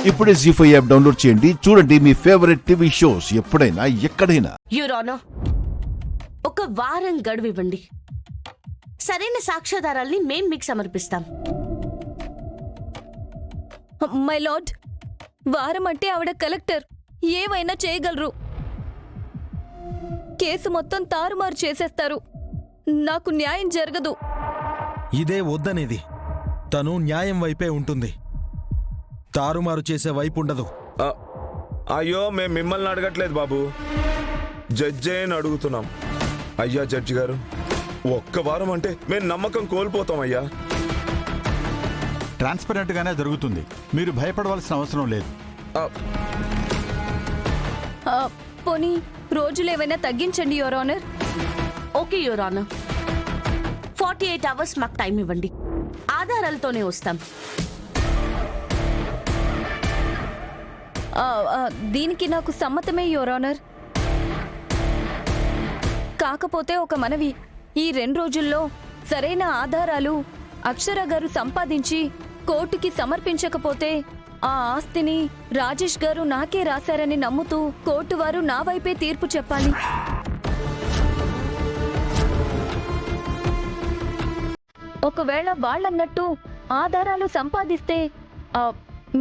ఇప్పుడే జీ5 app download చేయండి. చూడండి మీ ఫేవరెట్ టీవీ షోస్ ఎప్పుడైనా ఎక్కడైనా. యువర్ ఆనర్, ఒక వారం గడువు ఇవ్వండి. సరైన సాక్ష్యాధారాల్ని మేం మీకు సమర్పిస్తాం. మై లార్డ్, వారం అంటే ఆవిడ కలెక్టర్, ఏమైనా చేయగలరు. కేసు మొత్తం తారుమారు చేసేస్తారు. నాకు న్యాయం జరగదు. ఇదే వద్దనేది. తను న్యాయం వైపే ఉంటుంది, తారుమారు చేసే వైపు ఉండదు. అయ్యో, మేము మిమ్మల్ని అడగట్లేదు బాబు, జడ్జి అని అడుగుతున్నాం. అయ్యా జడ్జి గారు, ఒక్క వారం అంటే మేము నమ్మకం కోల్పోతాం అయ్యా. ట్రాన్స్పరెంట్ గానే జరుగుతుంది, మీరు భయపడవలసిన అవసరం లేదు. పోనీ రోజులు ఏమైనా తగ్గించండి your honour. Okay your honour, 48 hours మాకు టైం ఇవ్వండి. ఆధారాలతోనే వస్తాం. దీనికి నాకు సమ్మతమే యువర్ ఆనర్. కాకపోతే ఒక మనవి, ఈ 2 రోజుల్లో సరైన ఆధారాలు అక్షర గారు సంపాదించి కోర్టుకి సమర్పించకపోతే ఆ ఆస్తిని రాజేష్ గారు నాకే రాశారని నమ్ముతూ కోర్టు వారు నా వైపే తీర్పు చెప్పాలి. ఒకవేళ వాళ్ళన్నట్టు ఆధారాలు సంపాదిస్తే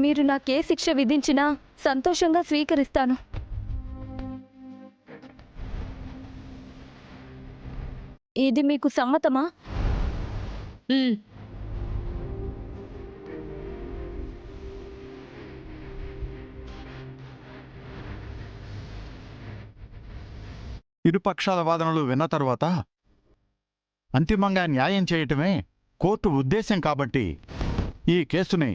మీరు నాకే శిక్ష విధించినా సంతోషంగా స్వీకరిస్తాను. ఇది మీకు సమ్మతమా? ఇరుపక్షాల వాదనలు విన్న తరువాత అంతిమంగా న్యాయం చేయటమే కోర్టు ఉద్దేశం కాబట్టి ఈ కేసుని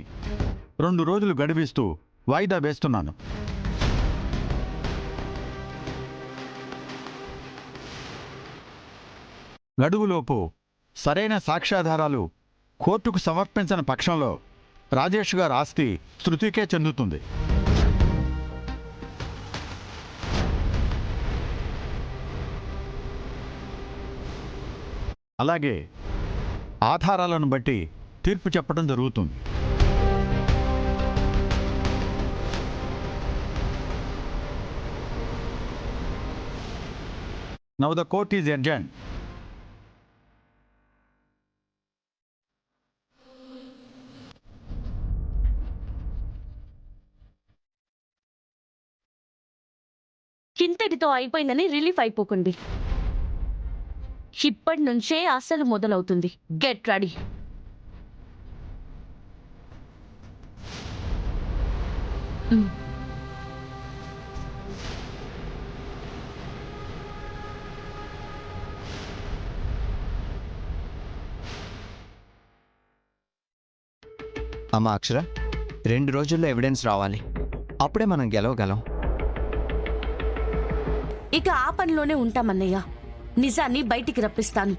2 రోజులు గడివిస్తూ వాయిదా వేస్తున్నాను. గడువులోపు సరైన సాక్ష్యాధారాలు కోర్టుకు సమర్పించిన పక్షంలో రాజేష్ గారి ఆస్తి శృతికే చెందుతుంది. అలాగే ఆధారాలను బట్టి తీర్పు చెప్పడం జరుగుతుంది. Now the court is adjourned. ఇంతటితో అయిపోయిందని రిలీఫ్ అయిపోకండి. ఇప్పటి నుంచే అసలు మొదలవుతుంది. Get ready. అమ్మా అక్షర, 2 రోజుల్లో ఎవిడెన్స్ రావాలి, అప్పుడే మనం గెలవగలం. ఇక ఆ పనిలోనే ఉంటామన్నయ్య. నిజాన్ని బయటికి రప్పిస్తాను,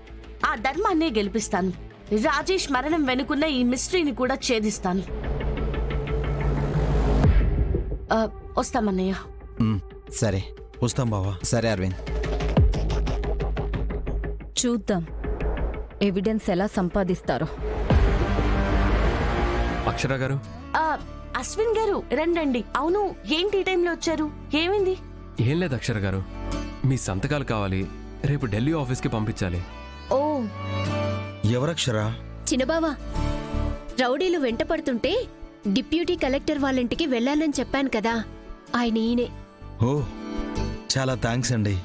ఆ ధర్మాన్నే గెలిపిస్తాను. రాజేష్ మరణం వెనుకున్న ఈ మిస్టరీని కూడా ఛేదిస్తాను. వస్తామన్నయ్య. సరే వస్తాం బావా. సరే అరవింద్. చూద్దాం ఎవిడెన్స్ ఎలా సంపాదిస్తారో. అక్షర గారు. అశ్విన్ గారు రండి. అవును, ఏంటి ఈ టైంలో వచ్చారు? ఏమైంది? ఏం లేదు అక్షర గారు, మీ సంతకాలు కావాలి, రేపు ఢిల్లీ ఆఫీస్కి పంపించాలి. ఓ, ఎవరక్షరా? చిన్నబావా, రౌడీలు వెంట పడుతుంటే డిప్యూటీ కలెక్టర్ వాళ్ళింటికి వెళ్ళానని చెప్పాను కదా, ఆయన ఈయనే. ఓ, చాలా థ్యాంక్స్ అండి.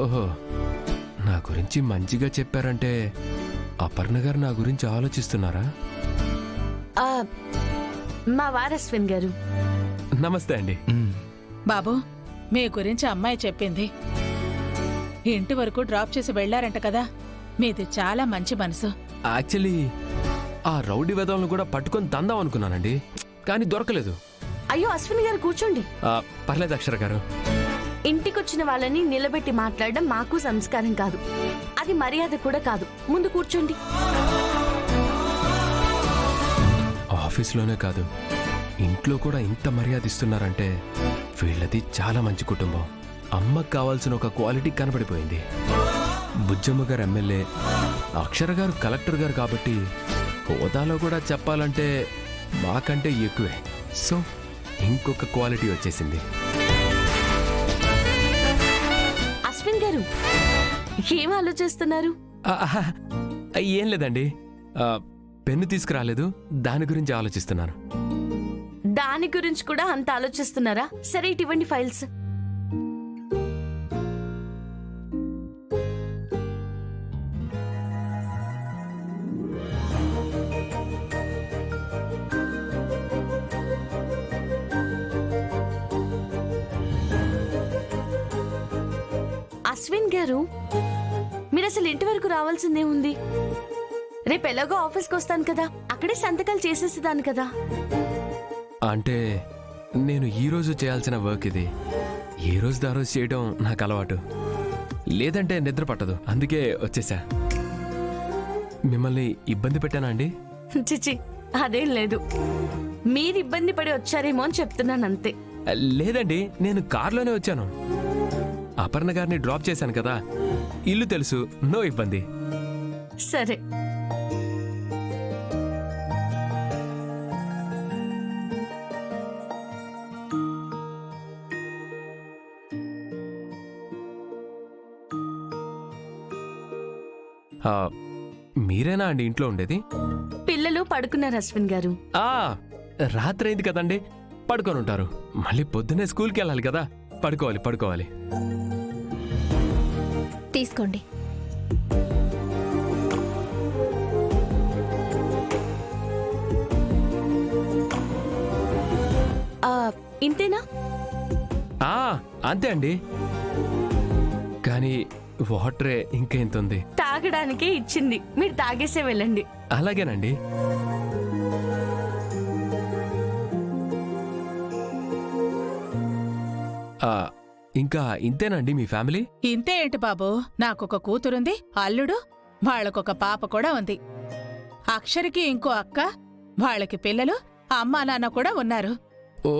ఓహో, నా గురించి మంచిగా చెప్పారంటే అపర్ణ గారు నా గురించి ఆలోచిస్తున్నారా? మా వారస్విన్ గారు. నమస్తే అండి. బాబు, మీ గురించి అమ్మాయి చెప్పింది. ఇంటి వరకు డ్రాప్ చేసి వెళ్లారంట కదా, మీది చాలా మంచి మనసు. యాక్చువల్లీ ఆ రౌడీ వెధవలను కూడా పట్టుకొని తందాం అనుకున్నానండి, కానీ దొరకలేదు. అయ్యో అశ్విన్ గారు కూర్చోండి. పర్లేదు అక్షర గారు. ఇంటికొచ్చిన వాళ్ళని నిలబెట్టి మాట్లాడడం మాకు సంస్కారం కాదు, అది మర్యాద కూడా కాదు. ముందు కూర్చోండి. ఆఫీస్లోనే కాదు, ఇంట్లో కూడా ఇంత మర్యాద ఇస్తున్నారంటే వీళ్ళది చాలా మంచి కుటుంబం. అమ్మకు కావాల్సిన ఒక క్వాలిటీ కనబడిపోయింది. బుజ్జమ్మ గారు ఎమ్మెల్యే, అక్షర గారు కలెక్టర్ గారు కాబట్టి హోదాలో కూడా చెప్పాలంటే మాకంటే ఎక్కువే. సో ఇంకొక క్వాలిటీ వచ్చేసింది. అశ్విన్ గారు ఏం ఆలోచిస్తున్నారు? ఆహా, ఏం లేదండి. పెన్ను తీసుకురాలేదు, దాని గురించి ఆలోచిస్తున్నాను. దాని గురించి కూడా అంత ఆలోచిస్తున్నారా? సరే ఇటువంటి ఫైల్స్. అశ్విన్ గారు మీరు అసలు ఇంటి వరకు రావాల్సిందే ఉంది. రేపు ఎలాగో ఆఫీస్కి వస్తాను కదా, అక్కడే సంతకాలు చేసేసేదాన్ని కదా. అంటే నేను ఈ రోజు చేయాల్సిన వర్క్ ఇది. ఏ రోజు దా రోజు చేయడం నాకు అలవాటు. లేదంటే నిద్ర పట్టదు, అందుకే వచ్చేసా. మిమ్మల్ని ఇబ్బంది పెట్టానా అండి? చిచి అదేం లేదు, మీరు ఇబ్బంది పడి వచ్చారేమో అని చెప్తున్నాను అంతే. లేదండి, నేను కార్లోనే వచ్చాను. అపర్ణ గారిని డ్రాప్ చేశాను కదా, ఇల్లు తెలుసు, నో ఇబ్బంది. సరే మీరేనా అండి ఇంట్లో ఉండేది? పిల్లలు పడుకున్నారు అశ్విన్ గారు. రాత్రి అయింది కదండి, పడుకొని ఉంటారు. మళ్ళీ పొద్దునే స్కూల్కి వెళ్ళాలి కదా, పడుకోవాలి. తీసుకోండి. ఇంతేనా? అంతే అండి. కానీ వాటరే ఇంకా ఎంత ఉంది? తాగడానికే ఇచ్చింది, మీరు తాగేసే వెళ్ళండి. అలాగేనండి. ఇంకా ఇంతేనండి మీ ఫ్యామిలీ? ఇంతే ఏంటి బాబు, నాకొక కూతురుంది, అల్లుడు, వాళ్ళకొక పాప కూడా ఉంది. అక్షరికి ఇంకో అక్క, వాళ్ళకి పిల్లలు, అమ్మా నాన్న కూడా ఉన్నారు. ఓ,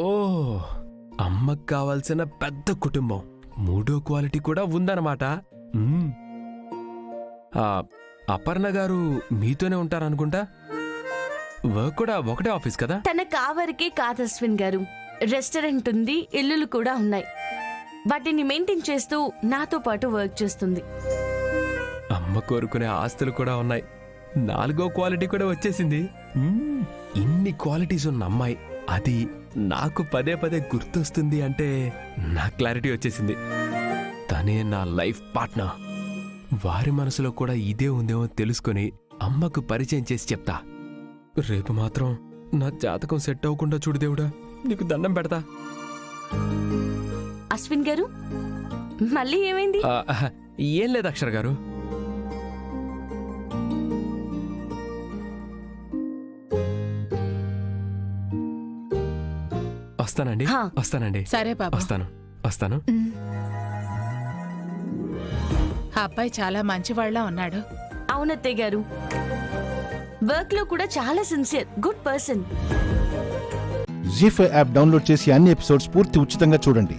అమ్మకు కావాల్సిన పెద్ద కుటుంబం. మూడో క్వాలిటీ కూడా ఉందన్నమాట. అపర్ణ గారు మీతోనే ఉంటారనుకుంటా. వర్క్ కూడా ఒకటే ఆఫీస్ కదా? తన కావరికే కాదు అశ్విన్ గారు, రెస్టారెంట్ ఉంది, ఇల్లులు కూడా ఉన్నాయి. వాటిని మెయింటైన్ చేస్తూ నాతో పాటు వర్క్ చేస్తుంది. అమ్మ కోరుకునే ఆస్తులు కూడా ఉన్నాయి. 4వ క్వాలిటీ కూడా వచ్చేసింది. ఇన్ని క్వాలిటీస్ ఉన్న అమ్మాయి అది నాకు పదే పదే గుర్తొస్తుంది అంటే నా క్లారిటీ వచ్చేసింది. తనే నా లైఫ్ పార్ట్నర్. వారి మనసులో కూడా ఇదే ఉందేమో తెలుసుకొని అమ్మకు పరిచయం చేసి చెప్తా. రేపు మాత్రం నా జాతకం సెట్ అవ్వకుండా చూడు దేవుడా, నీకు దండం పెడతా. అశ్విన్ గారు మళ్ళీ ఏమైంది? ఏం లేదు అక్షర గారు. వస్తానండి. సరే బాబు, వస్తాను. అబ్బాయి చాలా మంచివాళ్లా ఉన్నాడు. అవునత్తయ్య గారు, వర్క్ లో కూడా చాలా sincere, good person. Zee5 app download చేసి అన్ని ఎపిసోడ్స్ పూర్తి ఉచితంగా చూడండి.